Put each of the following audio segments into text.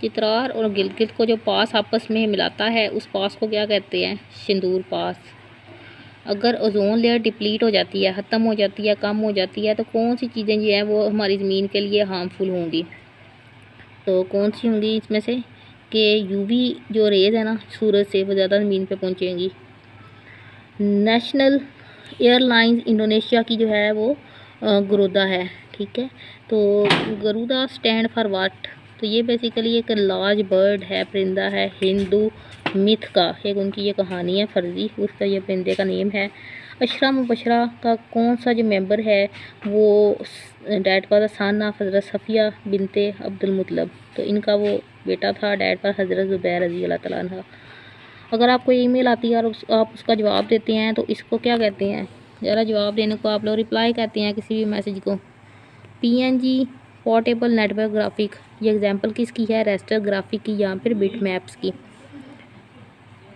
चित्राल और गिलगित को जो पास आपस में मिलाता है उस पास को क्या कहते हैं? सिंदूर पास। अगर ओजोन लेयर डिप्लीट हो जाती है, ख़त्म हो जाती है, कम हो जाती है, तो कौन सी चीज़ें जो हैं वो हमारी ज़मीन के लिए हार्मफुल होंगी? तो कौन सी होंगी इसमें से कि यूवी जो रेज़ है ना सूरज से, वो ज़्यादा ज़मीन पे पहुंचेंगी। नेशनल एयरलाइंस इंडोनेशिया की जो है वो गरुदा है, ठीक है। तो गरुदा स्टैंड फॉर व्हाट? तो ये बेसिकली एक लार्ज बर्ड है, परिंदा है, हिंदू मिथ का एक उनकी ये कहानी है फर्जी, उसका ये परिंदे का नेम है। अशरा मुबशरा का कौन सा जो मेंबर है वो डैड का सन ऑफ हज़रत सफ़िया बिनते अब्दुल मुतलब, तो इनका वो बेटा था डैड पर हज़रत ज़ुबैर रज़ी अल्लाह तआला अन्हा। अगर आपको ईमेल आती है और आप उसका जवाब देते हैं तो इसको क्या कहते हैं? ज़रा जवाब देने को आप लोग रिप्लाई कहते हैं किसी भी मैसेज को। पीएनजी पोर्टेबल नेटवर्क ग्राफिक, ये एग्जांपल किसकी है? रेस्टर ग्राफिक की या फिर बिट मैप्स की।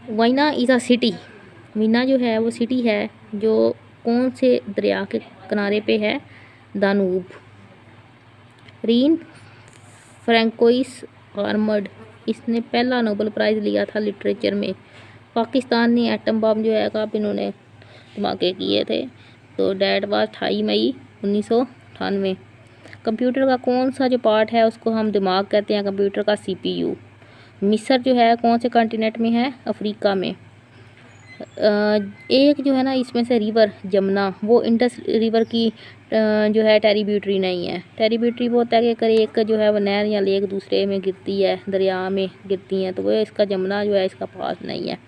वाइना इज़ अ सिटी, वीना जो है वो सिटी है जो कौन से दरिया के किनारे पे है? दानूब। रीन फ्रैंकोइस आर्मर्ड, इसने पहला नोबेल प्राइज़ लिया था लिटरेचर में। पाकिस्तान ने एटम बम जो है कब इन्होंने धमाके किए थे? तो डैट वाज 28 मई 1998। कंप्यूटर का कौन सा जो पार्ट है उसको हम दिमाग कहते हैं? कंप्यूटर का सीपीयू। मिस्र जो है कौन से कॉन्टिनेंट में है? अफ्रीका में। एक जो है ना इसमें से रिवर जमुना, वो इंडस रिवर की जो है ट्रिब्यूटरी नहीं है। ट्रिब्यूटरी वो होता है कि अगर एक जो है वो नहर या लेक दूसरे में गिरती है, दरिया में गिरती हैं, तो वो इसका जमुना जो है इसका पास नहीं है।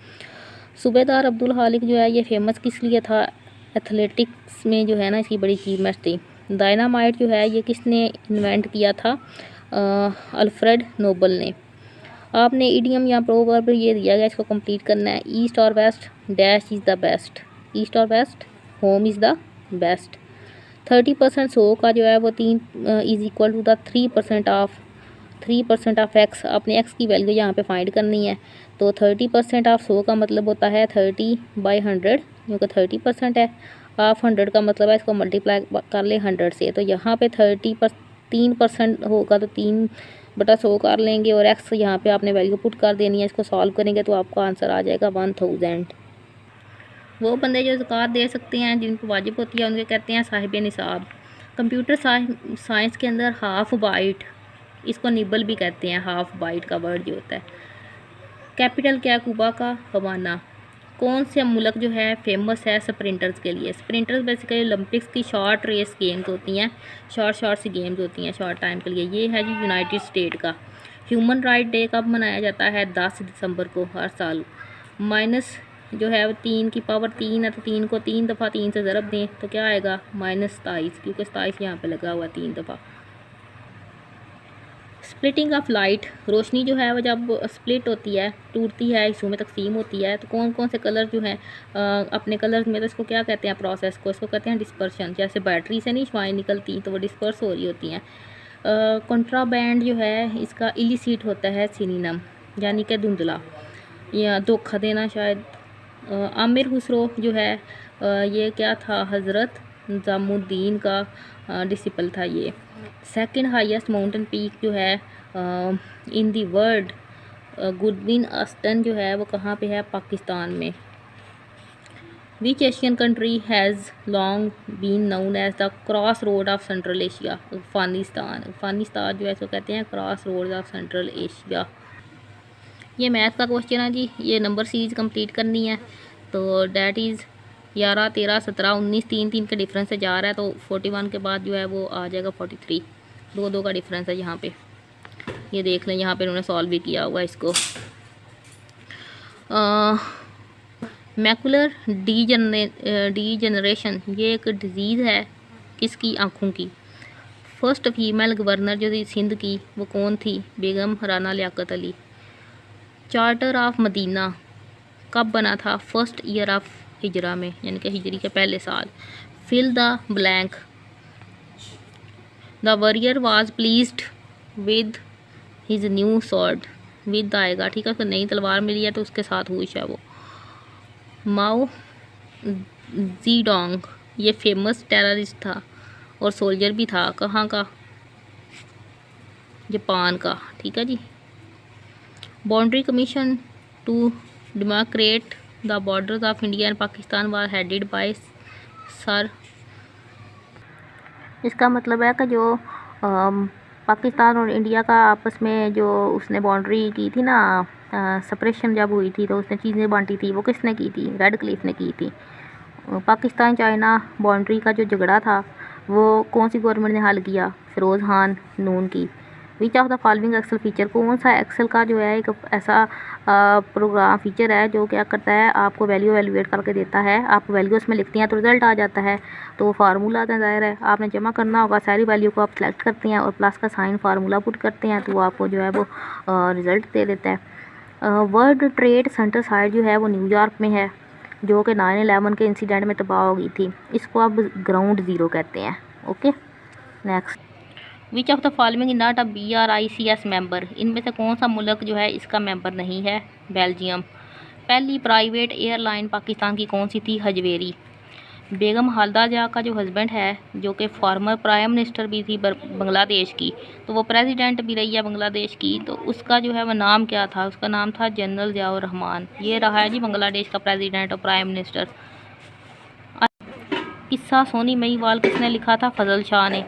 सूबेदार अब्दुल हालिक जो है ये फेमस किस लिए था? एथलेटिक्स में जो है ना इसकी बड़ी अचीवमेंट थी। डायनामाइट जो है ये किसने इन्वेंट किया था? अल्फ्रेड नोबल ने। आपने इडियम या प्रोवर्ब ये दिया गया, इसको कंप्लीट करना है। East or west dash is the best, east or west home is the best. 30% सो का जो है वो 3 is equal to the 3% of x. आपने एक्स की वैल्यू यहाँ पे फाइंड करनी है। तो 30% ऑफ 100 का मतलब होता है 30/100, क्योंकि 30% है। ऑफ 100 का मतलब है इसको मल्टीप्लाई कर ले 100 से, तो यहाँ पे 3% होगा तो 3/100 कर लेंगे और एक्स यहाँ पे आपने वैल्यू पुट कर देनी है। इसको सॉल्व करेंगे तो आपका आंसर आ जाएगा 1000। वो बंदे जो ज़कात दे सकते हैं जिन पर वाजिब होती है उनके कहते हैं साहिब निसाब। कंप्यूटर साइंस के अंदर हाफ बाइट, इसको निबल भी कहते हैं, हाफ बाइट का वर्ड जो होता है। कैपिटल क्या? कुबा का हवाना। कौन से मुल्क जो है फेमस है स्प्रिंटर्स के लिए? स्प्रिंटर्स बेसिकली ओलंपिक्स की शॉर्ट रेस गेम्स होती हैं, शॉर्ट सी गेम्स होती हैं शॉर्ट टाइम के लिए। ये है जी यूनाइटेड स्टेट का। ह्यूमन राइट डे कब मनाया जाता है? 10 दिसंबर को हर साल। माइनस जो है वो 3 की पावर 3 है, तो 3 को 3 दफ़ा 3 से ज़रब दें तो क्या आएगा? -27, क्योंकि 27 यहाँ पे लगा हुआ 3 दफ़ा। स्प्लिटिंग ऑफ लाइट, रोशनी जो है वो जब स्प्लिट होती है, टूटती है, हिस्सों में तकसीम होती है, तो कौन कौन से कलर जो हैं अपने कलर्स में, तो इसको क्या कहते हैं? प्रोसेस को इसको कहते हैं डिस्पर्शन। जैसे बैटरी से नहीं शुआएँ निकलती तो वो डिस्पर्स हो रही होती हैं। कंट्राबैंड जो है इसका इलिसिट होता है सिनोनिम, यानी कि धुंधला या धोखा देना शायद। आमिर खुसरो जो है ये क्या था? हज़रत निज़ामुद्दीन का डिसिपल था ये। सेकंड हाईएस्ट माउंटेन पीक जो है in the world, Godwin Austen जो है वो कहाँ पे है? पाकिस्तान में। Which Asian country has long been known as the cross road of central Asia? Afghanistan. Afghanistan जो है इसको कहते हैं cross road of central Asia. ये मैथ का क्वेश्चन है जी, ये नंबर सीरीज कंप्लीट करनी है। तो डैट इज़ 11, 13, 17, 19, 3 का डिफरेंस से जा रहा है, तो 41 के बाद जो है वो आ जाएगा 43। 2 का डिफरेंस है यहाँ पे, ये देख लें। यहाँ पे उन्होंने सॉल्व भी किया हुआ इसको। मैकुलर डीजनरेशन ये एक डिजीज़ है किसकी? आँखों की। फर्स्ट फीमेल गवर्नर जो थी सिंध की वो कौन थी? Begum Rana Liaquat Ali. Charter of Medina कब बना था? फर्स्ट ईयर ऑफ हिजरा में, यानी कि हिजरी के पहले साल। Fill the blank, the warrior was pleased with his new sword. With आएगा, ठीक है, उसको नई तलवार मिली है तो उसके साथ खुश है वो। माओ ज़ेडोंग ये फेमस टेररिस्ट था और सोल्जर भी था, कहाँ का? जापान का, ठीक है जी। Boundary commission to demarcate the borders of India and Pakistan was headed by sir. इसका मतलब है कि जो पाकिस्तान और इंडिया का आपस में जो उसने बाउंड्री की थी ना, सेपरेशन जब हुई थी तो उसने चीज़ें बांटी थी, वो किसने की थी? रेड क्लिफ ने की थी। पाकिस्तान चाइना बाउंड्री का जो झगड़ा था वो कौन सी गवर्नमेंट ने हल किया? फिरोज़ खान नून की। Which of the following Excel feature, कौन सा एक्सेल का जो है एक ऐसा प्रोग्राम फीचर है जो क्या करता है, आपको वैल्यू एवेलुएट करके देता है। आप वैल्यू उसमें लिखती हैं तो रिजल्ट आ जाता है, तो वो फार्मूला आता है, ज़ाहिर है आपने जमा करना होगा। सारी वैल्यू को आप सेलेक्ट करते हैं और प्लस का साइन फार्मूला पुट करते हैं तो वो आपको जो है वो रिज़ल्ट दे देता है। वर्ल्ड ट्रेड सेंटर साइट जो है वो न्यूयॉर्क में है, जो कि 9/11 के इंसिडेंट में तबाह हो गई थी। इसको अब ग्राउंड ज़ीरो कहते हैं। Okay, next. Which of the following is not a BRICS member, इनमें से कौन सा मुल्क जो है इसका मेंबर नहीं है? बेल्जियम। पहली प्राइवेट एयरलाइन पाकिस्तान की कौन सी थी? हजवेरी। बेगम खालदा जिया का जो हस्बैंड है, जो कि फॉर्मर प्राइम मिनिस्टर भी थी बांग्लादेश की, तो वो प्रेसिडेंट भी रही है बांग्लादेश की, तो उसका जो है वो नाम क्या था? उसका नाम था जनरल ज़ियाउर रहमान। ये रहा है जी बांग्लादेश का प्रेसिडेंट और प्राइम मिनिस्टर। किस्सा सोनी महिवाल किसने लिखा था? फजल शाह ने।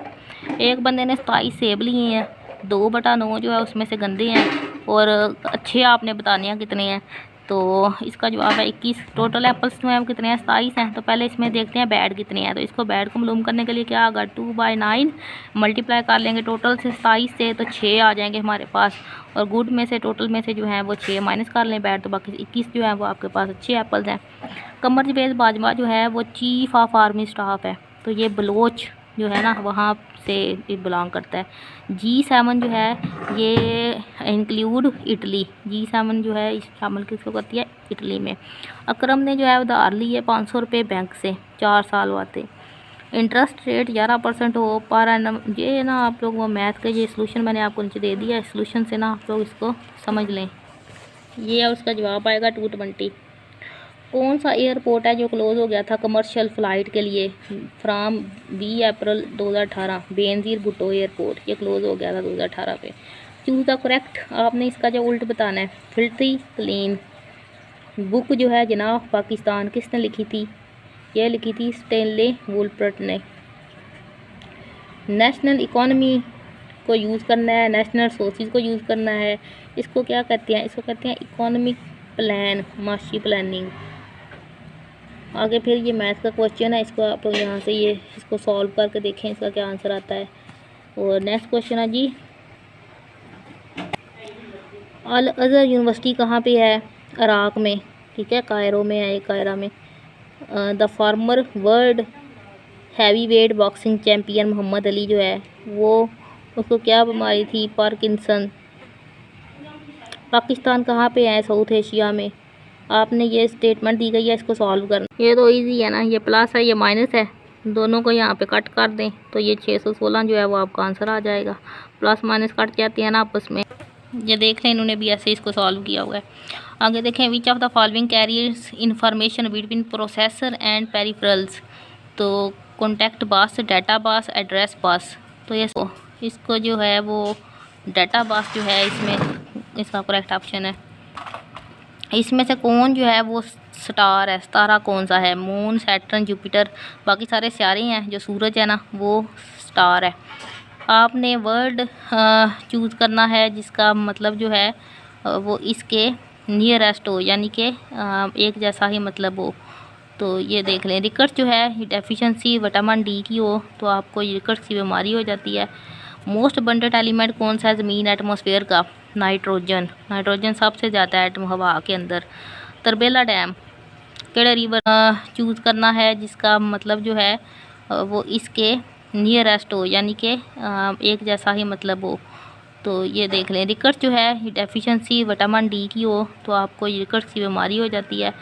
एक बंदे ने 27 सेब लिए हैं, 2/9 जो है उसमें से गंदे हैं और अच्छे आपने बताने हैं कितने हैं। तो इसका जवाब है 21। टोटल एप्पल्स जो हैं वो कितने हैं? 27 हैं। तो पहले इसमें देखते हैं बैड कितने हैं। तो इसको बैड को मालूम करने के लिए क्या होगा? 2/9 मल्टीप्लाई कर लेंगे टोटल से 27 से, तो 6 आ जाएंगे हमारे पास। और गुड में से टोटल में से जो है वो 6 माइनस कर लें बैड, तो बाकी 21 जो है वो आपके पास अच्छे एप्पल्स हैं। कमर जवेद बाजवा जो है वो चीफ ऑफ आर्मी स्टाफ है, तो ये बलोच जो है ना वहाँ से बिलोंग करता है। G7 जो है ये इंक्लूड इटली। G7 जो है इस शामिल किसको करती है? इटली में। अकरम ने जो है उधार ली है 500 रुपये बैंक से 4 साल वास्ते। इंटरेस्ट रेट 11% हो पर एनम। ये ना आप लोग वो मैथ के ये सोल्यूशन मैंने आपको नीचे दे दिया है, सोल्यूशन से ना आप लोग इसको समझ लें। ये है उसका जवाब आएगा 220। कौन सा एयरपोर्ट है जो क्लोज़ हो गया था कमर्शियल फ़्लाइट के लिए from 20 April 2018? Benazir Bhutto airport, ये क्लोज़ हो गया था 2018 पे। चूज़ द करेक्ट, आपने इसका जो उल्ट बताना है। फिल्थी क्लीन बुक जो है जनाब पाकिस्तान किसने लिखी थी? यह लिखी थी स्टेनले वुलपर्ट ने। नेशनल इकॉनमी को यूज़ करना है, नेशनल रिसोर्सेज को यूज़ करना है, इसको क्या कहते हैं? इसको कहते हैं इकोनॉमिक प्लान, माशी प्लानिंग। आगे फिर ये मैथ का क्वेश्चन है, इसको आप लोग यहाँ से ये इसको सॉल्व करके देखें इसका क्या आंसर आता है। और नेक्स्ट क्वेश्चन है जी, अल अज़हर यूनिवर्सिटी कहाँ पे है? इराक़ में, ठीक है, कायरो में है, कायरा में। The former world heavyweight boxing champion Muhammad Ali जो है वो, उसको क्या बीमारी थी? पार्किंसन। पाकिस्तान कहाँ पे है? साउथ एशिया में। आपने ये स्टेटमेंट दी गई है, इसको सॉल्व करना। ये तो इजी है ना, ये प्लस है ये माइनस है, दोनों को यहाँ पे कट कर दें तो ये 616 जो है वो आपका आंसर आ जाएगा। प्लस माइनस कट जाते हैं ना आपस में। ये देख लें, इन्होंने भी ऐसे इसको सॉल्व किया हुआ है। आगे देखें, विच of the following carriers information between processor and peripherals? तो कॉन्टैक्ट बस, डाटा बस, एड्रेस बस। तो ये इसको जो है वो डाटा बस जो है इसमें इसका करेक्ट ऑप्शन है। इसमें से कौन जो है वो स्टार है? सितारा कौन सा है? मून, सैटर्न, जुपिटर, बाकी सारे सितारे हैं, जो सूरज है ना वो स्टार है। आपने वर्ड चूज़ करना है जिसका मतलब जो है वो इसके नियरेस्ट हो, यानी कि एक जैसा ही मतलब हो। तो ये देख लें, रिकट्स जो है डेफिशिएंसी विटामिन डी की हो तो आपको रिकट्स की बीमारी हो जाती है। मोस्ट अबंडेंट एलिमेंट कौन सा है ज़मीन एटमॉस्फेयर का? नाइट्रोजन। नाइट्रोजन सबसे ज़्यादा है हवा के अंदर। तरबेला डैम केड़े रिवर चूज़ करना है जिसका मतलब जो है वो इसके नियरेस्ट हो, यानी कि एक जैसा ही मतलब हो। तो ये देख लें, रिकट्स जो है डेफिशिएंसी विटामिन डी की हो तो आपको रिकट्स की बीमारी हो जाती है।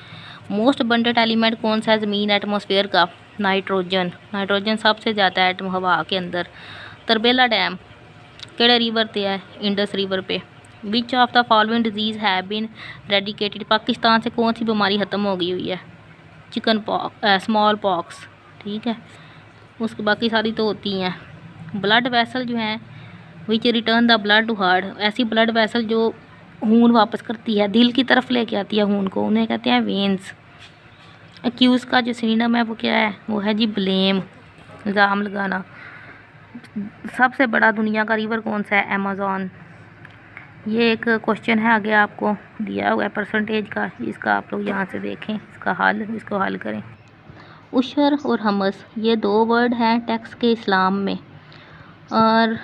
मोस्ट अबंडेंट एलिमेंट कौन सा है ज़मीन एटमॉस्फेयर का? नाइट्रोजन। नाइट्रोजन सबसे ज़्यादा है हवा के अंदर। तरबेला डैम केड़े रिवर पे है? इंडस रिवर पे। Which of the following disease have been eradicated? Pakistan से कौन सी बीमारी ख़त्म हो गई हुई है? चिकन पॉक्स, स्मॉल पॉक्स, ठीक है, उसकी बाकी सारी तो होती हैं। ब्लड वेसल जो हैं which return the blood to heart? ऐसी ब्लड वेसल जो खून वापस करती है, दिल की तरफ लेके आती है खून को, उन्हें कहते हैं वेन्स। एक्यूज़ का जो सिनोनिम है वो क्या है, वो है जी ब्लेम, इल्ज़ाम लगाना। सबसे बड़ा दुनिया का रिवर कौन सा है, अमेज़न। ये एक क्वेश्चन है, आगे आपको दिया हुआ है परसेंटेज का, इसका आप लोग यहाँ से देखें इसका हल, इसको हल करें। उशर और हमस ये 2 वर्ड हैं टेक्स्ट के इस्लाम में। और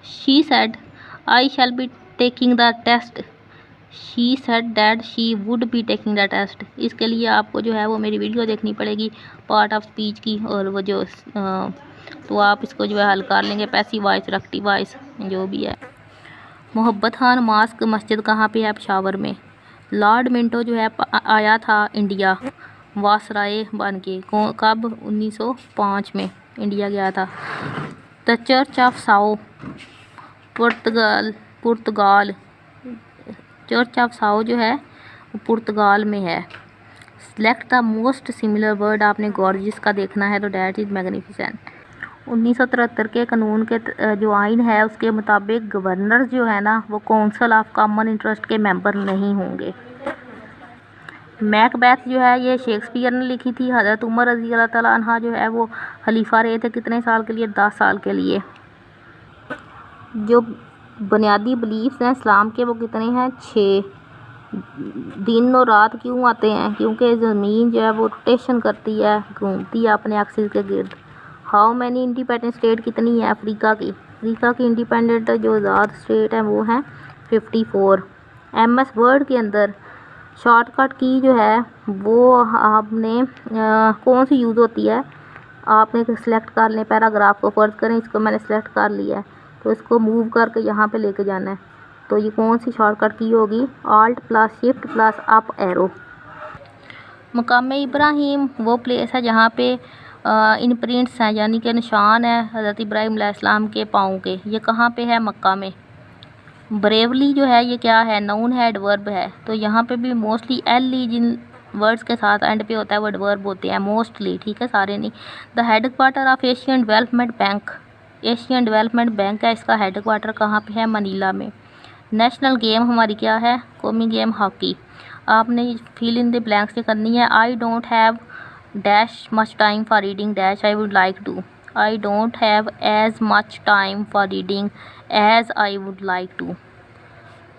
she said I shall be taking the test, she said that she would be taking the test. इसके लिए आपको जो है वो मेरी वीडियो देखनी पड़ेगी पार्ट ऑफ स्पीच की, और वो जो तो आप इसको जो है हल कर लेंगे, पैसिव वॉइस, एक्टिव वॉइस जो भी है। मोहब्बत खान मास्क मस्जिद कहाँ पे है, पेशावर में। लॉर्ड मिंटो जो है आया था इंडिया वासराय बन के, कब, 1905 में इंडिया गया था। The church of Sao, Portugal, church of Sao जो है वो पुर्तगाल में है। Select the most similar word, आपने गॉर्जियस का देखना है तो डैट इज़ मैग्निफिसेंट। 1973 के कानून के जो आइन है उसके मुताबिक गवर्नर जो है ना वो काउंसिल ऑफ कॉमन इंटरेस्ट के मेंबर नहीं होंगे। मैकबेथ जो है ये शेक्सपियर ने लिखी थी। हज़रत उमर रज़ी अल्लाह ताला अन्हा जो है वो खलीफा रहे थे कितने साल के लिए, 10 साल के लिए। जो बुनियादी बिलीफ्स हैं इस्लाम के वो कितने हैं, 6। दिन और रात क्यों आते हैं, क्योंकि ज़मीन जो है वो रोटेशन करती है, घूमती है अपने एक्सिस के गिर्द। हाउ मैनी इंडिपेंडेंट स्टेट कितनी है अफ्रीका की, अफ्रीका की इंडिपेंडेंट जो आज़ाद स्टेट है वो है 54। MS वर्ड के अंदर शॉर्टकट की जो है वो आपने कौन सी यूज़ होती है, आपने सिलेक्ट कर लें पैराग्राफ को, फ़र्ज़ करें इसको मैंने सेलेक्ट कर लिया है तो इसको मूव करके यहाँ पे लेके जाना है, तो ये कौन सी शॉर्टकट की होगी, Alt + Shift + अप एरो। मकाम इब्राहीम वो प्लेस है जहाँ पे इन प्रिंट्स हैं, यानी कि निशान है हज़रत इब्राहीम अलैहिस्सलाम के पाँव के, ये कहाँ पे है, मक्का में। ब्रेवली जो है ये क्या है, नाउन है, एडवर्ब है, तो यहाँ पे भी मोस्टली एल जिन वर्ड्स के साथ एंड पे होता है वो एडवर्ब होते हैं मोस्टली, ठीक है, सारे नहीं। The headquarter of Asian development bank, Asian development bank है, इसका हेडक्वार्टर कहाँ पे है, मनीला में। नेशनल गेम हमारी क्या है, कौमी गेम हॉकी। आपने फिल इन द ब्लैंक्स से करनी है। I don't have dash much time for reading dash I would like to, I don't have as much time for reading as I would like to.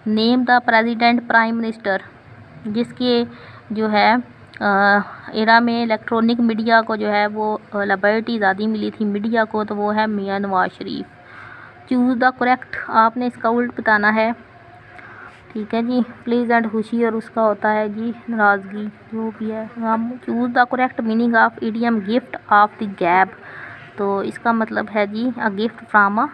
Name the president, prime minister, जिसके जो है era में electronic media को जो है वो liberty आज़ादी मिली थी मीडिया को, तो वो है मियां Nawaz Sharif. Choose the correct, आपने इसका उल्ट बताना है, ठीक है जी। प्लीज़ एंड खुशी और उसका होता है जी नाराज़गी, जो भी है। हम choose the correct meaning of idiom gift of the gap, तो इसका मतलब है जी a gift from a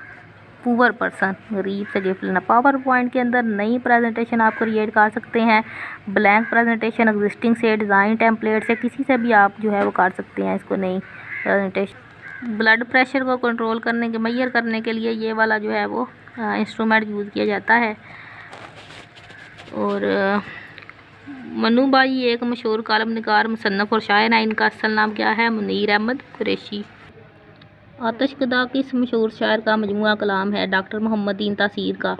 poor person, गरीब से गिफ्ट लेना। पावर पॉइंट के अंदर नई प्रेजेंटेशन आप क्रिएट कर सकते हैं, ब्लैंक प्रेजेंटेशन, एग्जिस्टिंग से, डिज़ाइन टेम्पलेट से, किसी से भी आप जो है वो कर सकते हैं इसको नई प्रेजेंटेशन। ब्लड प्रेशर को कंट्रोल करने के, मेजर करने के लिए ये वाला जो है वो इंस्ट्रूमेंट यूज़ किया जाता है। और मनु भाई एक मशहूर कालम निगार, मुसन्नफ़ और शायर हैं, इनका असल नाम क्या है, मुनीर अहमद कुरैशी। आतिशकदा किस मशहूर शायर का मजमूआ कलाम है, डॉक्टर मोहम्मद दीन तासीर का।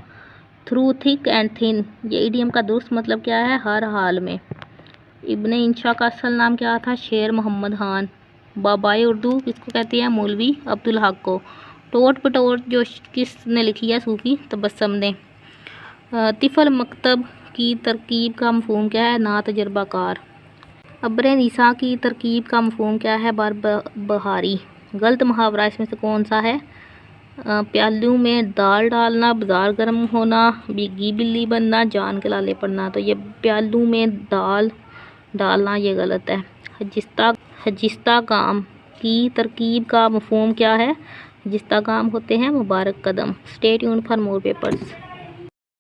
थ्रू थिक एंड थिन, ये इडियम का दुरुस्त मतलब क्या है, हर हाल में। इब्ने इंशा का असल नाम क्या था, शेर मोहम्मद खान। बाबाए उर्दू किसको कहते हैं, मौलवी अब्दुल हक को। टोट पटोट जो किसने लिखी है, सूफ़ी तबस्सुम ने। तिफ़ल मकतब की तरकीब का मफ़हूम क्या है, ना तजर्बाकार। अब्र निसा की तरकीब का मफ़हूम क्या है, बहारी। गलत मुहावरा इसमें से कौन सा है, प्यालू में दाल डालना, बाजार गर्म होना, बिग्गी बिल्ली बनना, जान के लाले पड़ना, तो ये प्यालू में दाल डालना ये गलत है। हजिस्ता काम की तरकीब का मफ़हूम क्या है, हजिस्ता काम होते हैं मुबारक कदम। Stay tuned for more papers.